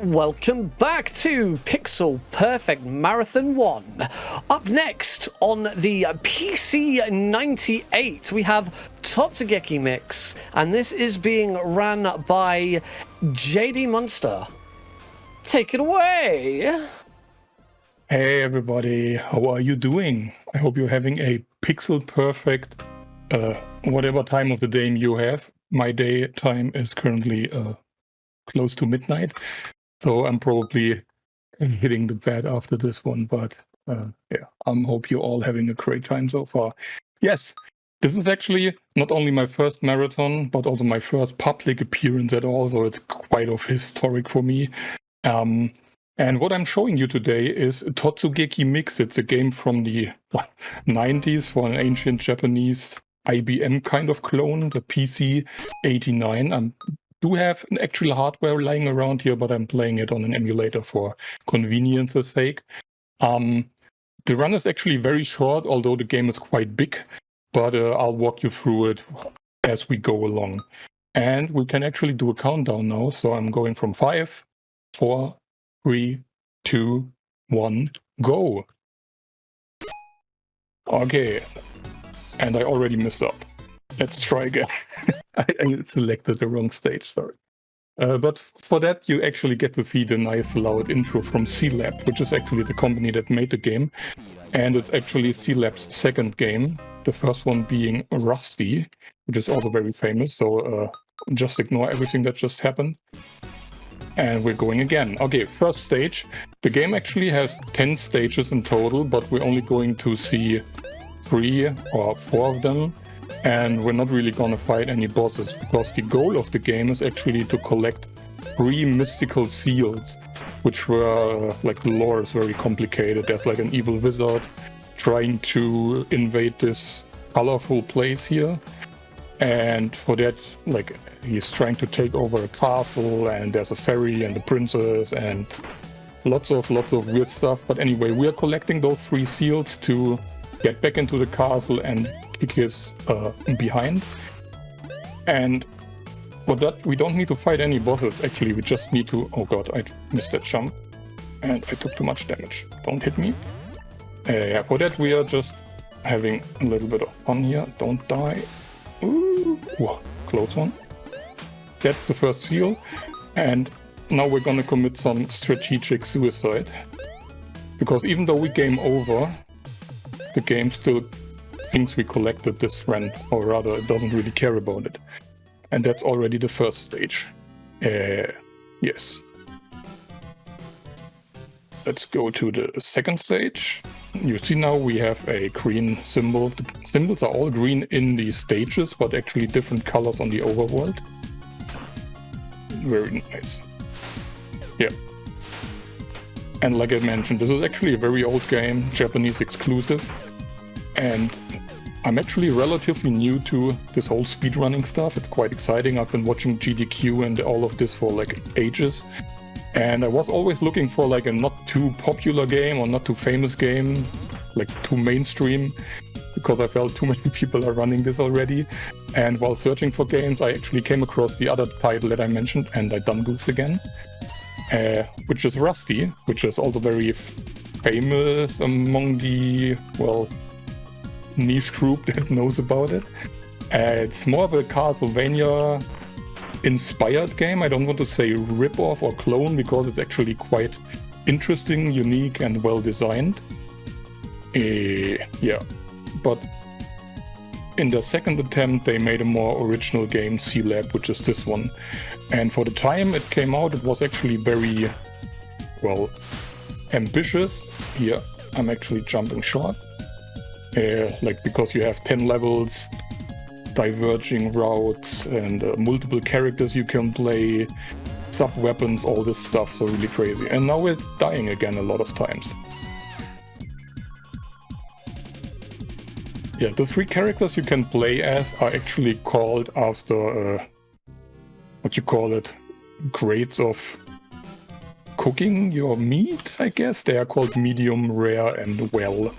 Welcome back to Pixel Perfect Marathon 1. Up next on the PC98, we have Totsugeki Mix, and this is being ran by jdmnstr. Take it away! Hey everybody, how are you doing? I hope you're having a pixel perfect, whatever time of the day you have. My day time is currently close to midnight. So I'm probably hitting the bed after this one, but yeah, I hope you're all having a great time so far. Yes, this is actually not only my first marathon, but also my first public appearance at all, so it's quite of historic for me. And what I'm showing you today is Totsugeki Mix. It's a game from the 90s for an ancient Japanese IBM kind of clone, the PC89. Do have an actual hardware lying around here, but I'm playing it on an emulator for convenience's sake. The run is actually very short, although the game is quite big, but I'll walk you through it as we go along. And we can actually do a countdown now. So I'm going from 5, 4, 3, 2, 1, go. Okay. And I already messed up. Let's try again. I selected the wrong stage, sorry. But for that, you actually get to see the nice loud intro from C-Lab, which is actually the company that made the game. And it's actually C-Lab's second game, the first one being Rusty, which is also very famous. So just ignore everything that just happened. And we're going again. Okay, first stage. The game actually has 10 stages in total, but we're only going to see 3 or 4 of them. And we're not really gonna fight any bosses, because the goal of the game is actually to collect 3 mystical seals, which were, like, the lore is very complicated. There's like an evil wizard trying to invade this colorful place here. And for that, like, he's trying to take over a castle, and there's a fairy and a princess and lots of weird stuff. But anyway, we are collecting those 3 seals to get back into the castle and kick his behind. And for that, we don't need to fight any bosses. Actually, we just need to... Oh god, I missed that jump. And I took too much damage. Don't hit me. Yeah, for that, we are just having a little bit of fun here. Don't die. Ooh, whoa, close one. That's the first seal. And now we're gonna commit some strategic suicide. Because even though we game over, the game still thinks we collected this friend, or rather, it doesn't really care about it. And that's already the first stage. Yes. Let's go to the second stage. You see now we have a green symbol. The symbols are all green in the stages, but actually different colors on the overworld. Very nice. Yeah. And like I mentioned, this is actually a very old game, Japanese exclusive. And I'm actually relatively new to this whole speedrunning stuff. It's quite exciting. I've been watching GDQ and all of this for like ages. And I was always looking for like a not too popular game or not too famous game, like too mainstream, because I felt too many people are running this already. And while searching for games, I actually came across the other title that I mentioned, and I done goofed again, which is Rusty, which is also very famous among the, well, niche group that knows about it. It's more of a Castlevania inspired game. I don't want to say rip-off or clone, because it's actually quite interesting, unique, and well designed. Yeah, but in the second attempt they made a more original game, C-Lab, which is this one. And for the time it came out, it was actually very, well, ambitious. Here, I'm actually jumping short. Like, because you have 10 levels, diverging routes, and multiple characters you can play, sub-weapons, all this stuff, so really crazy. And now we're dying again a lot of times. Yeah, the 3 characters you can play as are actually called after, what you call it, grades of cooking your meat, I guess. They are called medium, rare, and well.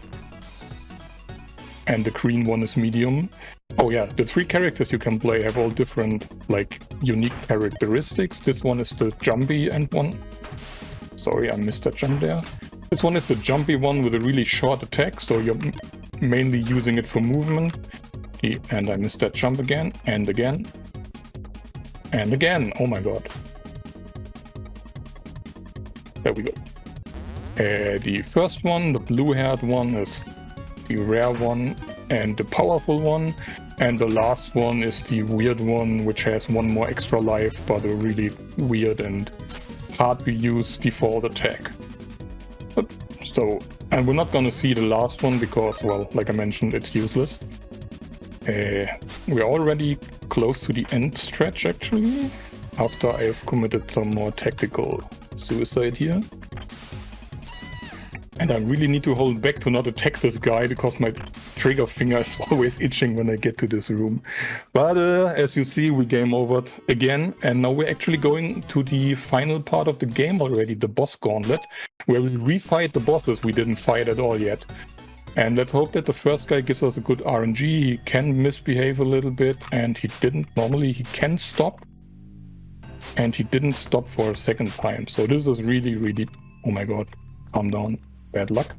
And the green one is medium. Oh yeah, the 3 characters you can play have all different, like, unique characteristics. This one is the jumpy end one. sorry, I missed that jump there. This one is the jumpy one with a really short attack, so you're mainly using it for movement. And I missed that jump again, and again. And again, oh my god. There we go. The first one, the blue-haired one, is the rare one and the powerful one. And the last one is the weird one, which has one more extra life, but a really weird and hard to use default attack. And we're not gonna see the last one because, well, like I mentioned, it's useless. We're already close to the end stretch, actually, after I've committed some more tactical suicide here. And I really need to hold back to not attack this guy, because my trigger finger is always itching when I get to this room. But as you see, we game overed again, and now we're actually going to the final part of the game already, the boss gauntlet, where we refight the bosses we didn't fight at all yet. And let's hope that the first guy gives us a good RNG. He can misbehave a little bit, and he didn't. Normally he can stop, and he didn't stop for a second time. So this is really, really, oh my god, calm down, bad luck.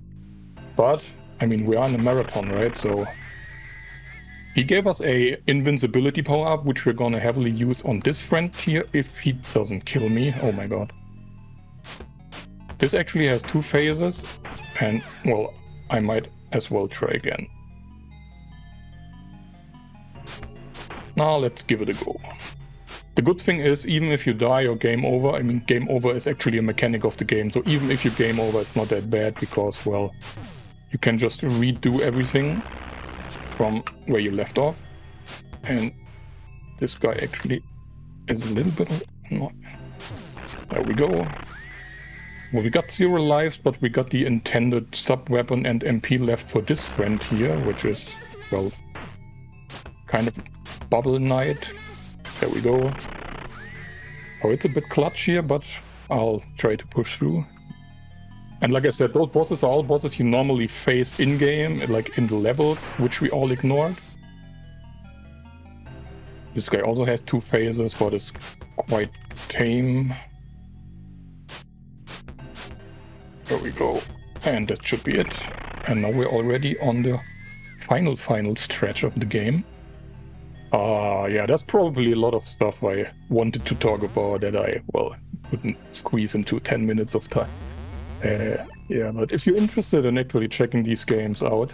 But I mean, we are in a marathon, right? So he gave us a invincibility power up, which we're gonna heavily use on this friend here if he doesn't kill me. Oh my god. This actually has 2 phases, and well, I might as well try again. Now let's give it a go. The good thing is, even if you die or game over, I mean, game over is actually a mechanic of the game, so even if you game over, it's not that bad, because, well, you can just redo everything from where you left off. And this guy actually is a little bit... No. There we go. Well, we got 0 lives, but we got the intended sub-weapon and MP left for this friend here, which is, well, kind of Bubble Knight. There we go. Oh, it's a bit clutch here, but I'll try to push through. And like I said, those bosses are all bosses you normally face in-game, like in the levels, which we all ignored. This guy also has 2 phases, but is quite tame. There we go. And that should be it. And now we're already on the final stretch of the game. Yeah, there's probably a lot of stuff I wanted to talk about that I, well, couldn't squeeze into 10 minutes of time. Yeah, but if you're interested in actually checking these games out,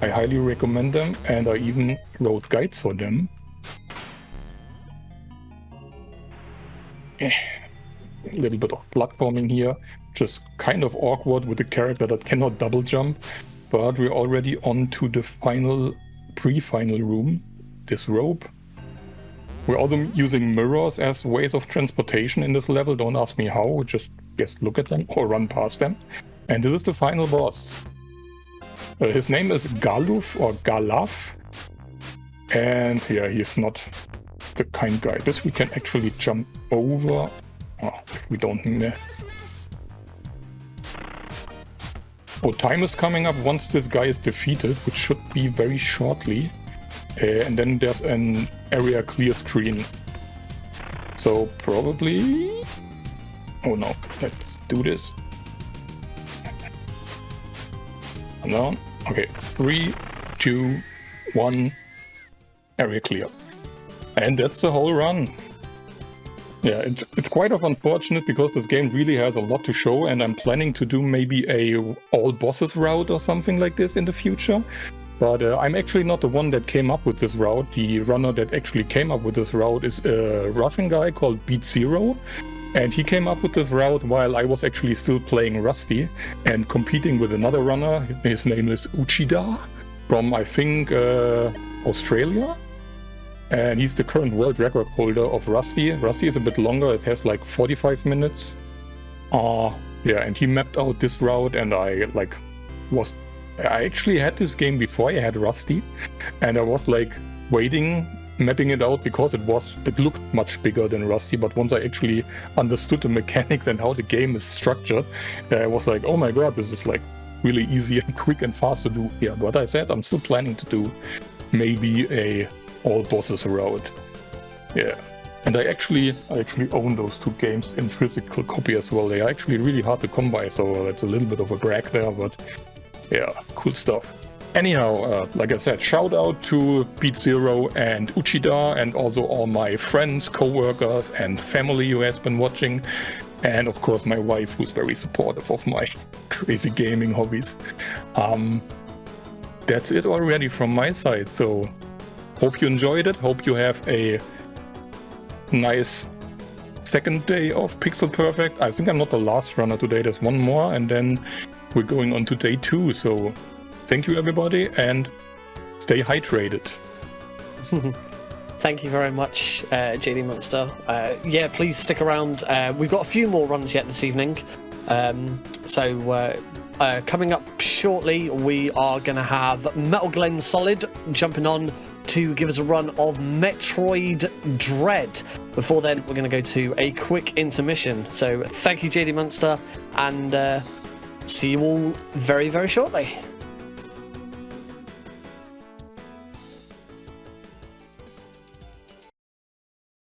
I highly recommend them, and I even wrote guides for them. A little bit of platforming here, just kind of awkward with a character that cannot double jump, but we're already on to the final, pre-final room, this rope. We're also using mirrors as ways of transportation in this level. Don't ask me how, just look at them or run past them. And this is the final boss. His name is Galuf or Galaf. And yeah, he's not the kind guy. This we can actually jump over. Oh, if we don't need it. Oh, time is coming up once this guy is defeated, which should be very shortly. And then there's an area clear screen. So probably... Oh no, let's do this. Come down. Okay, 3, 2, 1, area clear. And that's the whole run. Yeah, it's quite unfortunate because this game really has a lot to show, and I'm planning to do maybe a all bosses route or something like this in the future. But I'm actually not the one that came up with this route. The runner that actually came up with this route is a Russian guy called Beat Zero. And he came up with this route while I was actually still playing Rusty and competing with another runner. His name is Uchida from, I think, Australia. And he's the current world record holder of Rusty. Rusty is a bit longer. It has like 45 minutes. Yeah, and he mapped out this route, and I actually had this game before I had Rusty, and I was like waiting, mapping it out, because it looked much bigger than Rusty. But once I actually understood the mechanics and how the game is structured, I was like, oh my god, this is like really easy and quick and fast to do here. But I said I'm still planning to do maybe a all bosses route. Yeah, And I actually own those 2 games in physical copy as well. They are actually really hard to come by, so it's a little bit of a brag there, but yeah, cool stuff. Anyhow, like I said, shout out to Beat Zero and Uchida and also all my friends, co-workers and family who has been watching. And of course my wife, who's very supportive of my crazy gaming hobbies. That's it already from my side. So hope you enjoyed it. Hope you have a nice second day of Pixel Perfect. I think I'm not the last runner today. There's one more and then we're going on to day 2. So thank you everybody and stay hydrated. Thank you very much, jdmnstr. Yeah, please stick around. We've got a few more runs yet this evening. Coming up shortly, we are going to have Metal Glen Solid jumping on to give us a run of Metroid Dread. Before then, we're going to go to a quick intermission. So thank you, jdmnstr, and see you all very, very shortly.